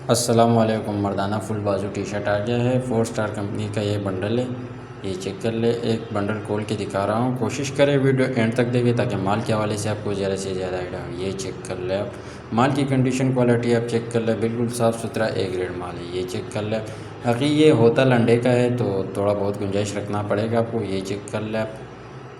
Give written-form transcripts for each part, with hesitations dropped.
अस्सलाम वालेकुम। मर्दाना फुल बाजू टी शर्ट आ गया है। 4 स्टार कंपनी का ये बंडल है। ये चेक कर ले। एक बंडल खोल के दिखा रहा हूँ, कोशिश करें वीडियो एंड तक देखें ताकि माल के हवाले से आपको ज़्यादा से ज़्यादा आइडिया हो। ये चेक कर ले आप, माल की कंडीशन क्वालिटी आप चेक कर ले, बिल्कुल साफ़ सुथरा ए ग्रेड माल है। ये चेक कर ले। बाकी ये होता लंडे का है तो थोड़ा बहुत गुंजाइश रखना पड़ेगा आपको। ये चेक कर ले आप।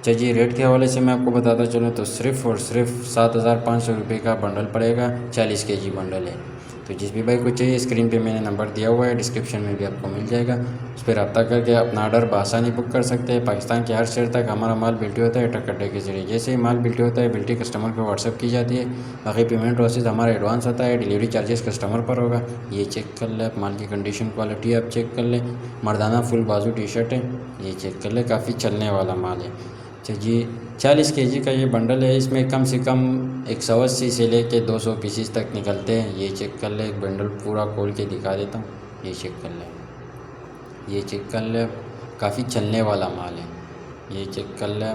चलिए रेट के हवाले से मैं आपको बताता चलूँ तो सिर्फ़ और सिर्फ 7,500 रुपये का बंडल पड़ेगा। 40 केजी बंडल है। तो जिस भी भाई को चाहिए स्क्रीन पे मैंने नंबर दिया हुआ है, डिस्क्रिप्शन में भी आपको मिल जाएगा। उस पर रब्ता करके अपना ऑर्डर बआसानी बुक कर सकते हैं। पाकिस्तान के हर शहर तक हमारा माल बिल्टी होता है ट्रक अड्डे के जरिए। जैसे ही माल बिल्टी होता है बिल्टी कस्टमर को व्हाट्सअप की जाती है। बाकी पेमेंट प्रोसेस हमारा एडवांस होता है, डिलीवरी चार्जेस कस्टमर पर होगा। ये चेक कर ले आप, माल की कंडीशन क्वालिटी आप चेक कर ले। मर्दाना फुल बाजू टी शर्ट है। ये चेक कर ले, काफ़ी चलने वाला माल है। अच्छा जी, 40 केजी का ये बंडल है। इसमें कम से कम 180 से लेके 200 पीसीस तक निकलते हैं। ये चेक कर ले, एक बंडल पूरा खोल के दिखा देता हूँ। ये चेक कर ले, ये चेक कर ले, काफ़ी चलने वाला माल है। ये चेक कर ले।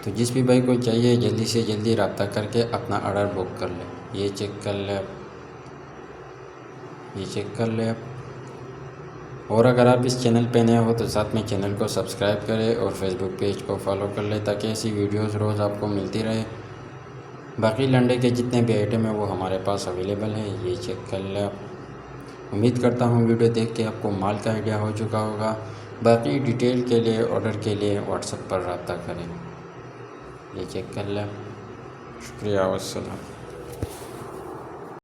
तो जिस भी भाई को चाहिए जल्दी से जल्दी रब्ता करके अपना ऑर्डर बुक कर ले। ये चेक कर ले, ये चेक कर ले आप। और अगर आप इस चैनल पे नए हो तो साथ में चैनल को सब्सक्राइब करें और फेसबुक पेज को फॉलो कर लें ताकि ऐसी वीडियोस रोज़ आपको मिलती रहे। बाकी लंडे के जितने भी आइटम है वो हमारे पास अवेलेबल है। ये चेक कर लें आप। उम्मीद करता हूँ वीडियो देख के आपको माल का आइडिया हो चुका होगा। बाकी डिटेल के लिए ऑर्डर के लिए व्हाट्सएप पर रब्ता करें। ये चेक कर लें। शुक्रिया, वस्सलाम।